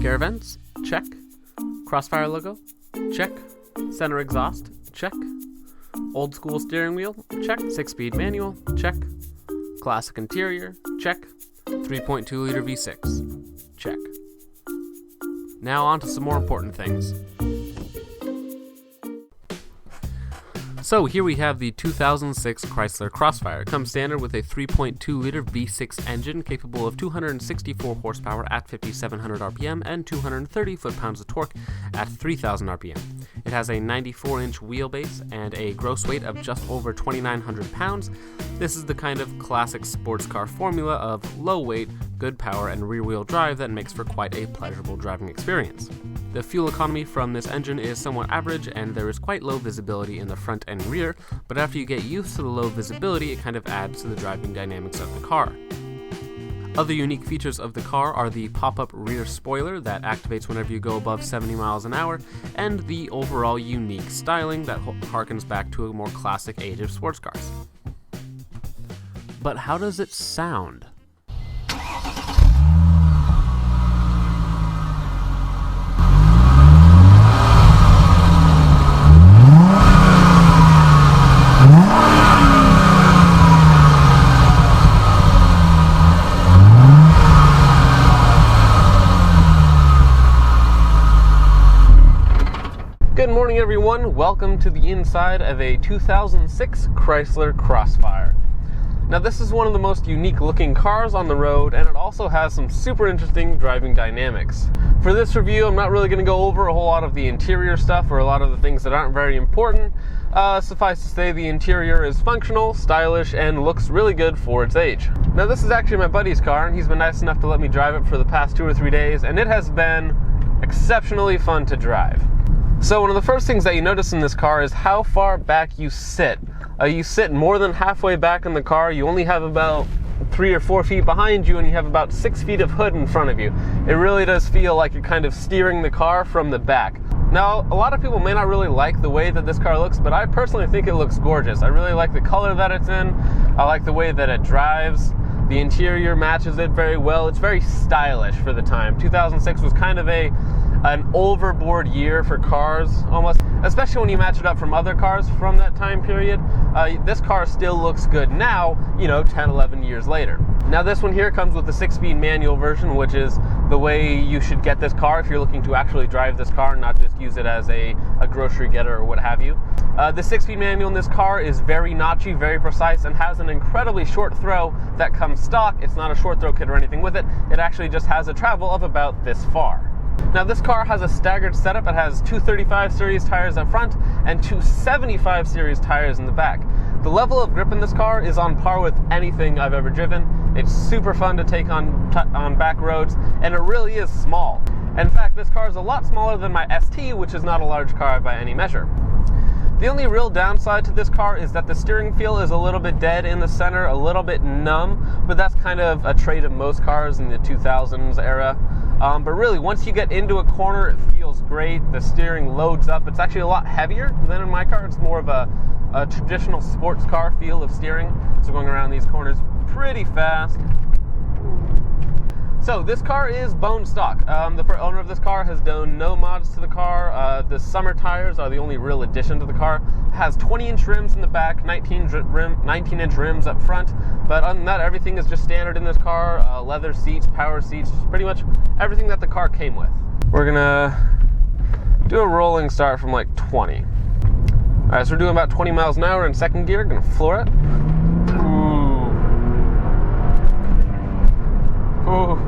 Tank air vents, check. Crossfire logo, check. Center exhaust, check. Old school steering wheel, check. 6-speed manual, check. Classic interior, check. 3.2 liter V6, check. Now on to some more important things. So here we have the 2006 Chrysler Crossfire. It comes standard with a 3.2 liter V6 engine capable of 264 horsepower at 5,700 RPM and 230 foot-pounds of torque at 3,000 RPM. It has a 94-inch wheelbase and a gross weight of just over 2,900 pounds. This is the kind of classic sports car formula of low weight, good power, and rear-wheel drive that makes for quite a pleasurable driving experience. The fuel economy from this engine is somewhat average, and there is quite low visibility in the front and rear, but after you get used to the low visibility, it kind of adds to the driving dynamics of the car. Other unique features of the car are the pop-up rear spoiler that activates whenever you go above 70 miles an hour, and the overall unique styling that harkens back to a more classic age of sports cars. But how does it sound? Good morning, everyone. Welcome to the inside of a 2006 Chrysler Crossfire. Now, this is one of the most unique looking cars on the road, and it also has some super interesting driving dynamics. For this review, I'm not really going to go over a whole lot of the interior stuff or a lot of the things that aren't very important. Suffice to say, the interior is functional, stylish, and looks really good for its age. Now, this is actually my buddy's car, and he's been nice enough to let me drive it for the past 2 or 3 days, and it has been exceptionally fun to drive. So one of the first things that you notice in this car is how far back you sit. You sit more than halfway back in the car. You only have about 3 or 4 feet behind you, and you have about 6 feet of hood in front of you. It really does feel like you're kind of steering the car from the back. Now, a lot of people may not really like the way that this car looks, but I personally think it looks gorgeous. I really like the color that it's in. I like the way that it drives. The interior matches it very well. It's very stylish for the time. 2006 was kind of an overboard year for cars, almost, especially when you match it up from other cars from that time period. This car still looks good now, 10, 11 years later. Now, this one here comes with the 6-speed manual version, which is the way you should get this car if you're looking to actually drive this car and not just use it as a grocery getter or what have you. The 6-speed manual in this car is very notchy, very precise, and has an incredibly short throw that comes stock. It's not a short throw kit or anything with it. It actually just has a travel of about this far. Now, this car has a staggered setup. It has 2 35 series tires up front and 2 75 series tires in the back. The level of grip in this car is on par with anything I've ever driven. It's super fun to take on back roads, and it really is small. In fact, this car is a lot smaller than my ST, which is not a large car by any measure. The only real downside to this car is that the steering feel is a little bit dead in the center, a little bit numb, but that's kind of a trait of most cars in the 2000s era. But really, once you get into a corner, it feels great. The steering loads up. It's actually a lot heavier than in my car. It's more of a traditional sports car feel of steering. So going around these corners pretty fast. So this car is bone stock. The owner of this car has done no mods to the car. The summer tires are the only real addition to the car. It has 20-inch rims in the back, 19-inch rims up front. But other than that, everything is just standard in this car. Leather seats, power seats, pretty much everything that the car came with. We're gonna do a rolling start from like 20. All right, so we're doing about 20 miles an hour in second gear. Gonna floor it. Ooh.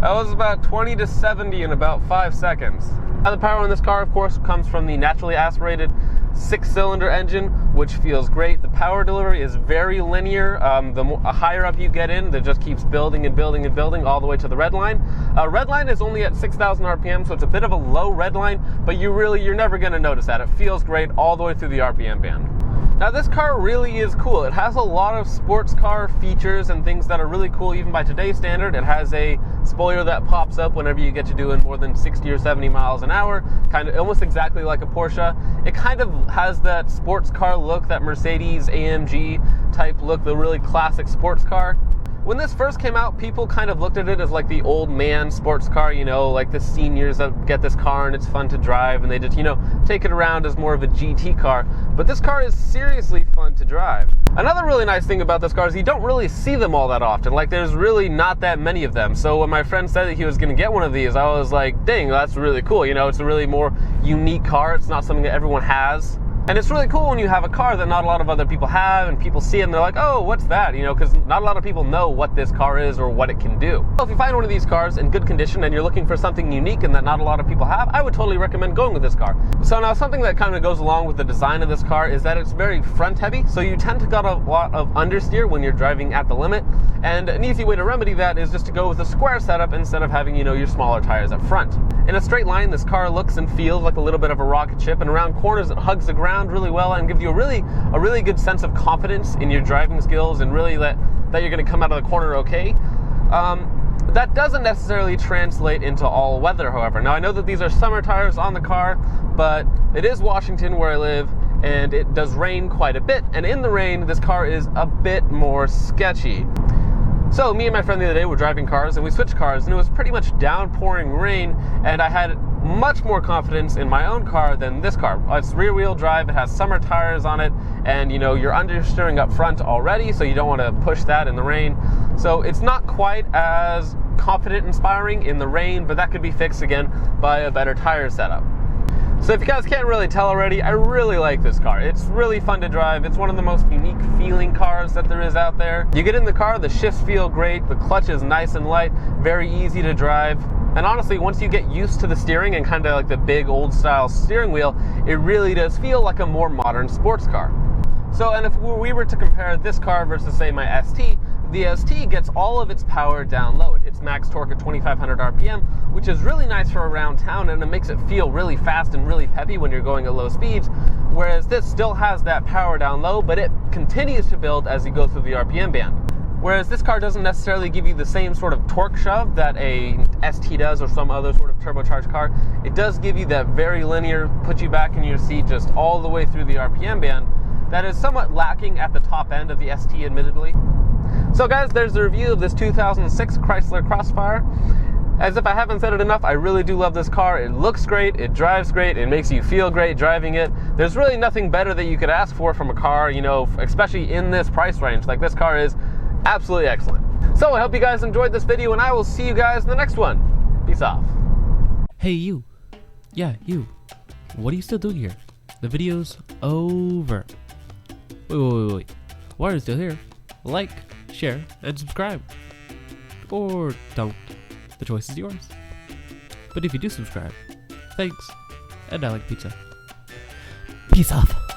That was about 20 to 70 in about 5 seconds. Now, the power in this car, of course, comes from the naturally aspirated 6-cylinder engine, which feels great. The power delivery is very linear. The higher up you get in, it just keeps building and building and building all the way to the red line. Red line is only at 6,000 RPM, so it's a bit of a low red line, but you're never going to notice that. It feels great all the way through the RPM band. Now, this car really is cool. It has a lot of sports car features and things that are really cool even by today's standard. It has a spoiler that pops up whenever you get to doing more than 60 or 70 miles an hour, kind of almost exactly like a Porsche. It kind of has that sports car look, that Mercedes AMG type look, the really classic sports car. When this first came out, people kind of looked at it as like the old man sports car, you know, like the seniors that get this car and it's fun to drive and they just, you know, take it around as more of a GT car. But this car is seriously fun to drive. Another really nice thing about this car is you don't really see them all that often. Like, there's really not that many of them. So when my friend said that he was going to get one of these, I was like, dang, that's really cool. You know, it's a really more unique car. It's not something that everyone has. And it's really cool when you have a car that not a lot of other people have and people see it and they're like, oh, what's that? You know, because not a lot of people know what this car is or what it can do. So if you find one of these cars in good condition and you're looking for something unique and that not a lot of people have, I would totally recommend going with this car. So now something that kind of goes along with the design of this car is that it's very front heavy. So you tend to get a lot of understeer when you're driving at the limit. And an easy way to remedy that is just to go with a square setup instead of having, you know, your smaller tires up front. In a straight line, this car looks and feels like a little bit of a rocket ship, and around corners it hugs the ground really well and gives you a really good sense of confidence in your driving skills and really that you're going to come out of the corner okay. That doesn't necessarily translate into all weather, however. Now, I know that these are summer tires on the car, but it is Washington where I live, and it does rain quite a bit, and in the rain, this car is a bit more sketchy. So me and my friend the other day were driving cars and we switched cars and it was pretty much downpouring rain, and I had much more confidence in my own car than this car. It's rear wheel drive, it has summer tires on it, and you know, you're understeering up front already, so you don't want to push that in the rain. So it's not quite as confident inspiring in the rain, but that could be fixed again by a better tire setup. So if you guys can't really tell already, I really like this car. It's really fun to drive. It's one of the most unique feeling cars that there is out there. You get in the car, the shifts feel great, the clutch is nice and light, very easy to drive. And honestly, once you get used to the steering and kind of like the big old style steering wheel, it really does feel like a more modern sports car. So, and if we were to compare this car versus say my ST, the ST gets all of its power down low. It hits max torque at 2,500 RPM, which is really nice for around town, and it makes it feel really fast and really peppy when you're going at low speeds, whereas this still has that power down low, but it continues to build as you go through the RPM band. Whereas this car doesn't necessarily give you the same sort of torque shove that a ST does or some other sort of turbocharged car. It does give you that very linear, put you back in your seat just all the way through the RPM band that is somewhat lacking at the top end of the ST, admittedly. So guys, there's the review of this 2006 Chrysler Crossfire. As if I haven't said it enough, I really do love this car. It looks great, it drives great, it makes you feel great driving it. There's really nothing better that you could ask for from a car, you know, especially in this price range. Like, this car is absolutely excellent. So I hope you guys enjoyed this video, and I will see you guys in the next one. Peace off. Hey you. Yeah, you. What are you still doing here? The video's over. Wait. Why are you still here? Like, share, and subscribe. Or don't. The choice is yours. But if you do subscribe, thanks. And I like pizza. Peace off.